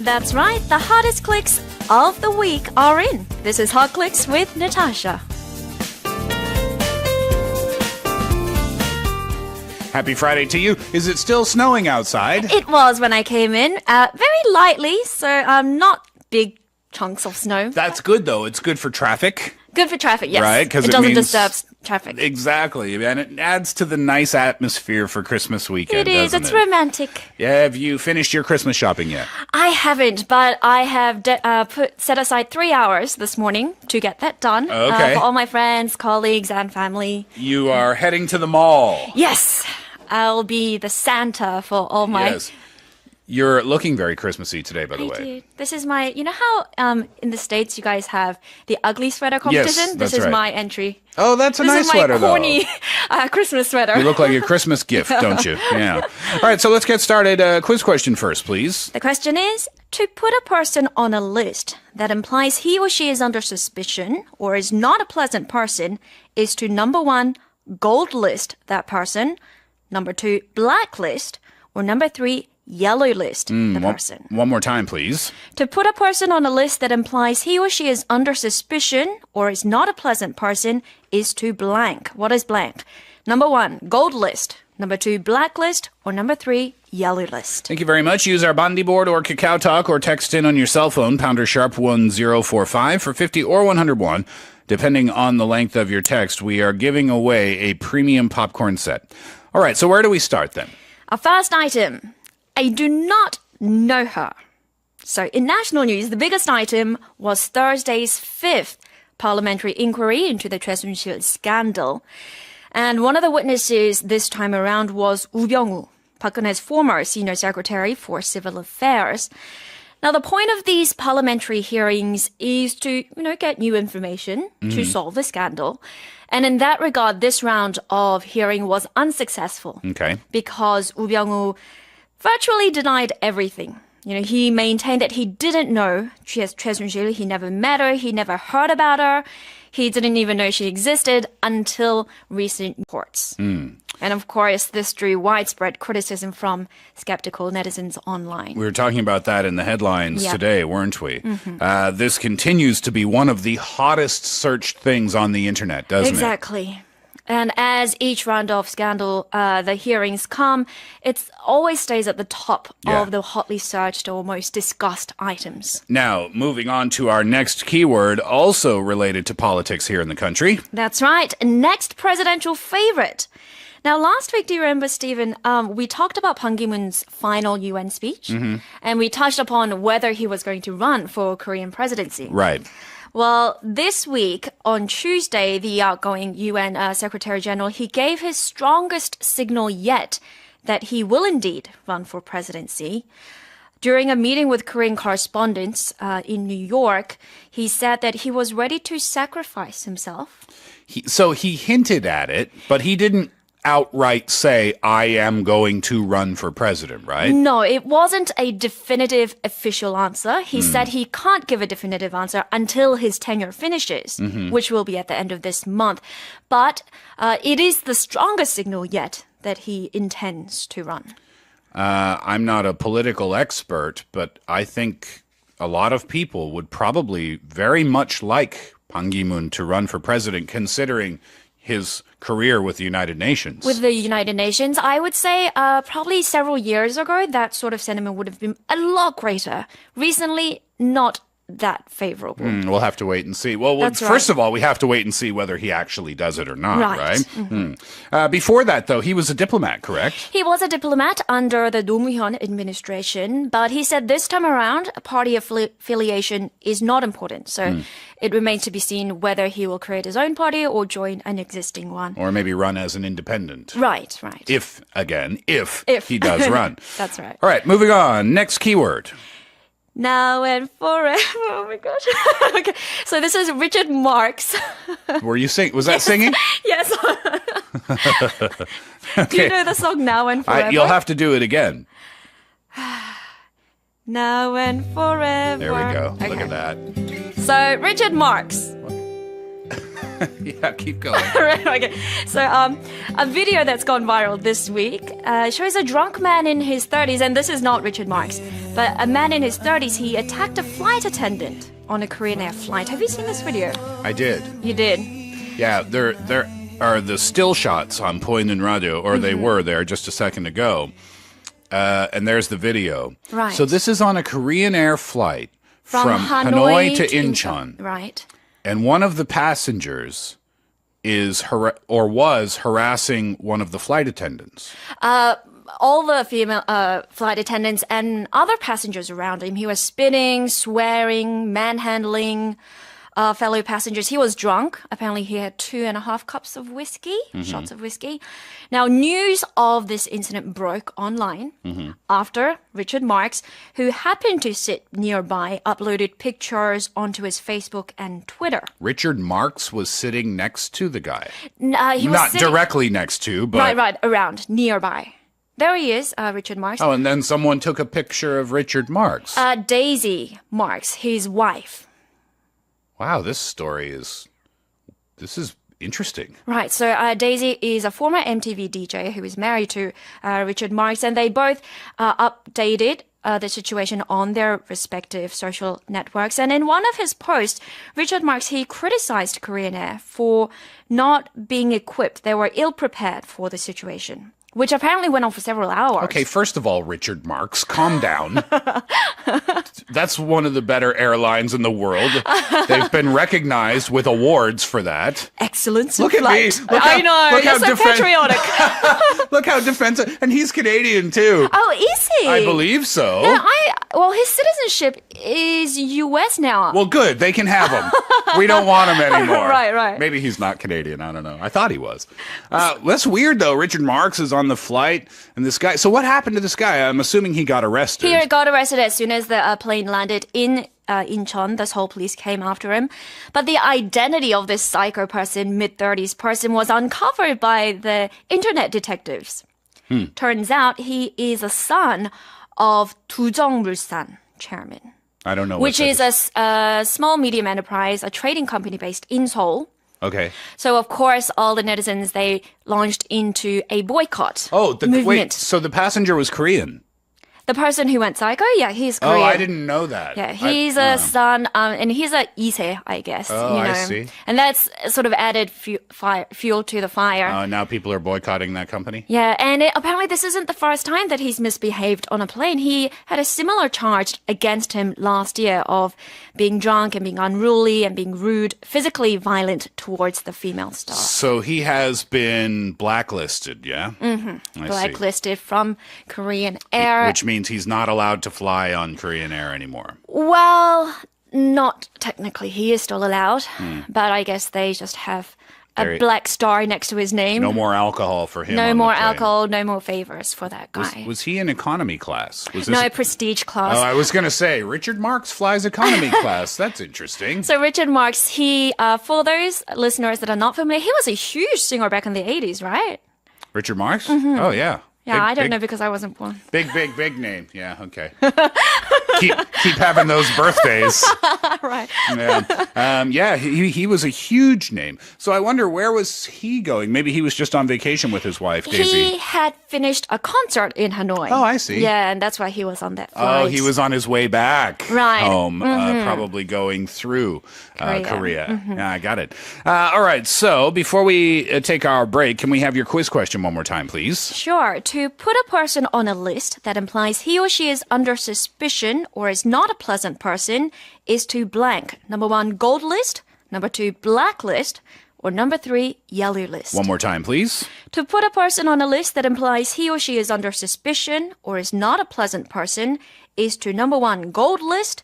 That's right, the hottest clicks of the week are in. This is Hot Clicks with Natasha. Happy Friday to you. Is it still snowing outside? It was when I came in, very lightly, so not big chunks of snow. That's good, though. It's good for traffic. Good for traffic, yes. Right? Because it doesn't disturb traffic. Exactly. And it adds to the nice atmosphere for Christmas weekend, It is. doesn't It's it? romantic. Yeah, have you finished your Christmas shopping yet? I haven't, but I have set aside 3 hours this morning to get that done. Okay. For all my friends, colleagues, and family. You are heading to the mall. Yes, I'll be the Santa for all my... Yes. You're looking very Christmassy today, by the way. Dude, this is my... You know how in the States you guys have the ugly sweater competition? that's This is right. my entry. Oh, that's a This nice is my sweater, corny Christmas sweater. though. You look like a Christmas gift, don't you? Yeah. All right, so let's get started. Quiz question first, please. The question is, to put a person on a list that implies he or she is under suspicion or is not a pleasant person is to, number 1, gold list that person, number 2, blacklist, or number 3, yellow list the person. One more time, please. To put a person on a list that implies he or she is under suspicion or is not a pleasant person is to blank. What is blank? Number 1, gold list. Number 2, blacklist. Or number 3, yellow list. Thank you very much. Use our Bandi board or Kakao Talk or text in on your cell phone, pounder sharp 1045 for 50 or 101. Depending on the length of your text, we are giving away a premium popcorn set. All right, so where do we start then? Our first item. I do not know her. So in national news, the biggest item was Thursday's 5th parliamentary inquiry into the Choi Soon-sil scandal. And one of the witnesses this time around was Woo Byung-woo, Park Geun-hye's former senior secretary for civil affairs. Now, the point of these parliamentary hearings is to, get new information to solve the scandal. And in that regard, this round of hearing was unsuccessful. Okay. Because Woo Byung-woo virtually denied everything. He maintained that he didn't know Choi Soon-sil. He never met her. He never heard about her. He didn't even know she existed until recent reports. And of course, this drew widespread criticism from skeptical netizens online. We were talking about that in the headlines today, weren't we? This continues to be one of the hottest searched things on the internet, doesn't it? Exactly. And as each round of scandal, the hearings come, it always stays at the top of the hotly searched or most discussed items. Now, moving on to our next keyword, also related to politics here in the country. That's right. Next presidential favorite. Now, last week, do you remember, Stephen, we talked about Ban Ki-moon's final UN speech, and we touched upon whether he was going to run for Korean presidency. Right. Well, this week, on Tuesday, the outgoing UN Secretary General, he gave his strongest signal yet that he will indeed run for presidency. During a meeting with Korean correspondents in New York, he said that he was ready to sacrifice himself. So he hinted at it, but he didn't outright say, I am going to run for president, right? No, it wasn't a definitive official answer. He said he can't give a definitive answer until his tenure finishes, which will be at the end of this month. But it is the strongest signal yet that he intends to run. I'm not a political expert, but I think a lot of people would probably very much like Ban Ki-moon to run for president, considering his career with the United Nations. With the United Nations, I would say probably several years ago, that sort of sentiment would have been a lot greater. Recently, not that favorable. We'll have to wait and see. Well, That's first right. of all, we have to wait and see whether he actually does it or not, Right. Before that, though, he was a diplomat, correct? He was a diplomat under the Roh Moo-hyun administration, but he said this time around, party affiliation is not important. So it remains to be seen whether he will create his own party or join an existing one. Or maybe run as an independent. Right. If he does run. That's right. All right, moving on. Next keyword. Now and forever. Oh my gosh. Okay. So this is Richard Marx. Were you singing? Was that singing? Yes. Do you know the song Now and Forever? You'll have to do it again. Now and forever. There we go. Okay. Look at that. So Richard Marx. Yeah, keep going. Okay. So a video that's gone viral this week shows a drunk man in his 30s, and this is not Richard Marx, But a man in his 30s, he attacked a flight attendant on a Korean Air flight. Have you seen this video? I did. You did. Yeah, there are the still shots on Poinen Radio, or they were there just a second ago. And there's the video. Right. So this is on a Korean Air flight from Hanoi to Incheon. Right. And one of the passengers was harassing one of the flight attendants. All the female flight attendants and other passengers around him. He was spitting, swearing, manhandling fellow passengers. He was drunk. Apparently, he had 2.5 cups of whiskey, shots of whiskey. Now, news of this incident broke online after Richard Marx, who happened to sit nearby, uploaded pictures onto his Facebook and Twitter. Richard Marx was sitting next to the guy. He was Not sitting, directly next to, but... Right, around, nearby. There he is, Richard Marx. Oh, and then someone took a picture of Richard Marx. Daisy Marx, his wife. Wow, this is interesting. Right, so Daisy is a former MTV DJ who is married to Richard Marx, and they both updated the situation on their respective social networks. And in one of his posts, Richard Marx, he criticized Korean Air for not being equipped. They were ill-prepared for the situation, which apparently went on for several hours. Okay, first of all, Richard Marx, calm down. That's one of the better airlines in the world. They've been recognized with awards for that. Excellence Look in at me. flight. Look I know, look you're how so patriotic. Look how defensive. And he's Canadian, too. Oh, is he? I believe so. Well, his citizenship is U.S. now. Well, good. They can have him. We don't want him anymore. Right. Maybe he's not Canadian. I don't know. I thought he was. That's weird, though. Richard Marx is on the flight, and this guy... So what happened to this guy? I'm assuming he got arrested. He got arrested as soon as the plane landed in Incheon. The Seoul police came after him. But the identity of this psycho person, mid-30s person, was uncovered by the internet detectives. Turns out he is a son of Dujongmulsan chairman. I don't know. Which is a small medium enterprise, a trading company based in Seoul. Okay. So, of course, all the netizens, they launched into a boycott movement. Wait, so the passenger was Korean? The person who went psycho, yeah, he's Korean. Oh, I didn't know that. Yeah, he's a son, and he's a ise, I guess. Oh, I see. And that's sort of added fuel to the fire. Now people are boycotting that company? Yeah, and apparently this isn't the first time that he's misbehaved on a plane. He had a similar charge against him last year of being drunk and being unruly and being rude, physically violent towards the female staff. So he has been blacklisted, yeah? Mm-hmm. Blacklisted from Korean Air. Which means he's not allowed to fly on Korean Air anymore. Well, not technically. He is still allowed, but I guess they just have a black star next to his name. No more alcohol for him. No on more the plane. alcohol, no more favors for that guy. Was he in economy class? No, prestige class. Oh, I was going to say, Richard Marx flies economy class. That's interesting. So Richard Marx, he, for those listeners that are not familiar, he was a huge singer back in the 80s, right? Richard Marx? Mm-hmm. Oh, yeah. Yeah, I don't know because I wasn't born. Big name. Yeah, okay. keep having those birthdays. Right. Yeah, he was a huge name. So I wonder, where was he going? Maybe he was just on vacation with his wife, Daisy. He had finished a concert in Hanoi. Oh, I see. Yeah, and that's why he was on that flight. Oh, he was on his way back home, probably going through Korea. Mm-hmm. Yeah, I got it. All right, so before we take our break, can we have your quiz question one more time, please? Sure. To put a person on a list that implies he or she is under suspicion or is not a pleasant person is to blank. Number 1, gold list. Number 2, black list. Or number 3, yellow list. One more time, please. To put a person on a list that implies he or she is under suspicion or is not a pleasant person is to number 1, gold list.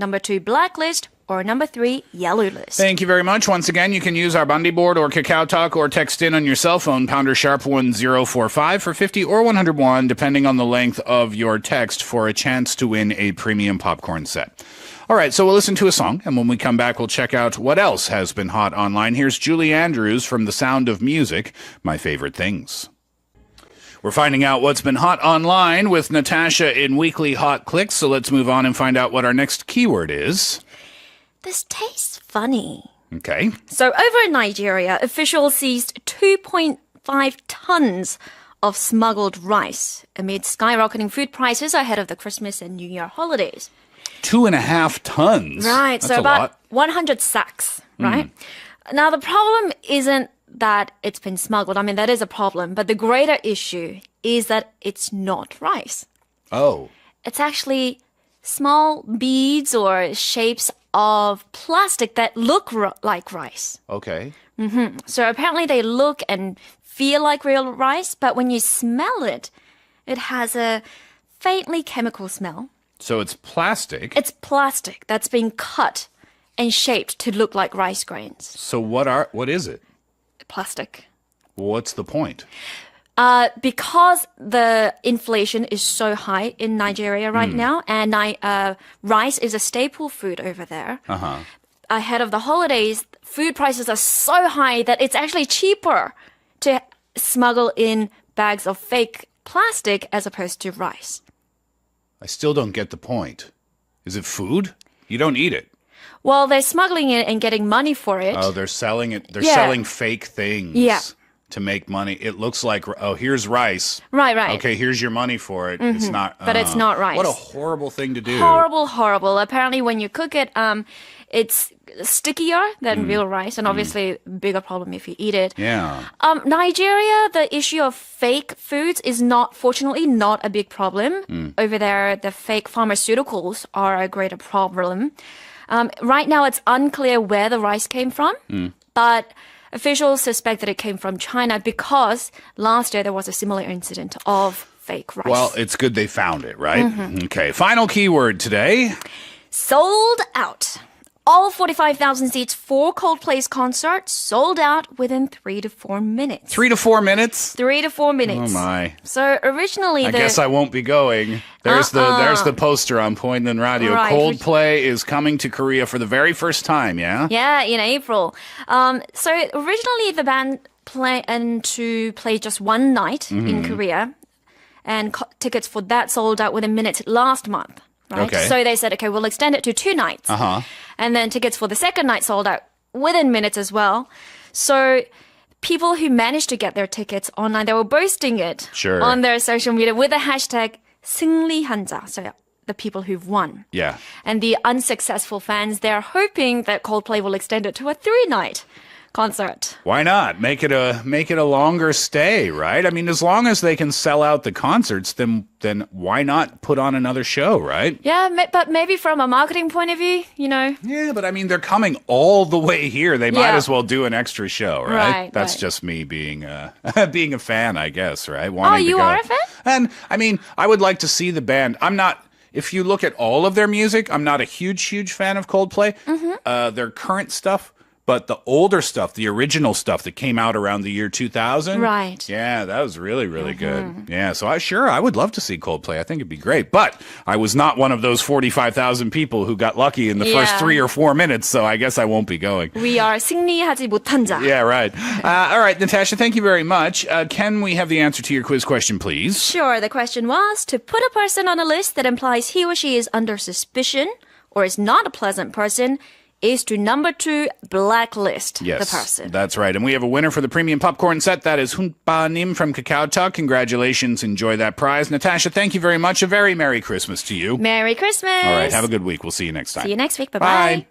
Number 2, black list. Or number 3, yellow list. Thank you very much. Once again, you can use our Bundy board or Kakao Talk or text in on your cell phone, pounder sharp 1045 for 50 or 101, depending on the length of your text, for a chance to win a premium popcorn set. All right, so we'll listen to a song, and when we come back, we'll check out what else has been hot online. Here's Julie Andrews from The Sound of Music, My Favorite Things. We're finding out what's been hot online with Natasha in Weekly Hot Clicks, so let's move on and find out what our next keyword is. This tastes funny. Okay. So over in Nigeria, officials seized 2.5 tons of smuggled rice amid skyrocketing food prices ahead of the Christmas and New Year holidays. 2.5 tons. Right, That's so a about lot. 100 sacks, right? Now, the problem isn't that it's been smuggled. I mean, that is a problem. But the greater issue is that it's not rice. Oh. It's actually small beads or shapes of plastic that look like rice. Okay. So apparently they look and feel like real rice, but when you smell it, it has a faintly chemical smell. So it's plastic. It's plastic that's been cut and shaped to look like rice grains. So what is it? Plastic. What's the point? Because the inflation is so high in Nigeria right now, and rice is a staple food over there. Ahead of the holidays, food prices are so high that it's actually cheaper to smuggle in bags of fake plastic as opposed to rice. I still don't get the point. Is it food? You don't eat it. Well, they're smuggling it and getting money for it. Oh, they're selling it. They're Yeah. selling fake things. Yeah. To make money. It looks like, oh, here's rice. Right. Okay, here's your money for it. It's not. But it's not rice. What a horrible thing to do. Horrible. Apparently, when you cook it, it's stickier than real rice, and obviously, bigger problem if you eat it. Yeah. Nigeria, the issue of fake foods is fortunately not a big problem. Over there, the fake pharmaceuticals are a greater problem. Right now, it's unclear where the rice came from, but officials suspect that it came from China because last year there was a similar incident of fake rice. Well, it's good they found it, right? Okay. Final keyword today. Sold out. All 45,000 seats for Coldplay's concert sold out within 3 to 4 minutes. 3 to 4 minutes. 3 to 4 minutes. Oh my. So originally, I guess I won't be going. There's the poster on Pointland Radio. Right. Coldplay is coming to Korea for the very first time, yeah? Yeah, in April. So originally the band planned to play just one night in Korea, and tickets for that sold out within minutes last month. Right? Okay. So they said, okay, we'll extend it to 2 nights. And then tickets for the second night sold out within minutes as well. So people who managed to get their tickets online, they were boasting it Sure. on their social media with the hashtag 승리한자. So the people who've won. Yeah. And the unsuccessful fans, they're hoping that Coldplay will extend it to a 3-night concert. Why not? Make it a longer stay, right? I mean, as long as they can sell out the concerts, then why not put on another show, right? Yeah, but maybe from a marketing point of view, Yeah, but I mean, they're coming all the way here. They might Yeah. as well do an extra show, right? Right, That's right. just me being being a fan, I guess, right? Oh, Wanting to you go. are a fan? And I mean, I would like to see the band. I'm not. If you look at all of their music, I'm not a huge fan of Coldplay. Their current stuff. But the older stuff, the original stuff that came out around the year 2000. Right. Yeah, that was really good. Yeah, so I would love to see Coldplay. I think it'd be great. But I was not one of those 45,000 people who got lucky in the first Yeah. 3 or 4 minutes, so I guess I won't be going. We are 승리하지 못한 자. Yeah, right. All right, Natasha, thank you very much. Can we have the answer to your quiz question, please? Sure, the question was, to put a person on a list that implies he or she is under suspicion or is not a pleasant person is to number 2, blacklist the person. That's right. And we have a winner for the premium popcorn set. That is Hunpa Nim from Kakao Talk. Congratulations. Enjoy that prize. Natasha, thank you very much. A very Merry Christmas to you. Merry Christmas. All right. Have a good week. We'll see you next time. See you next week. Bye-bye. Bye.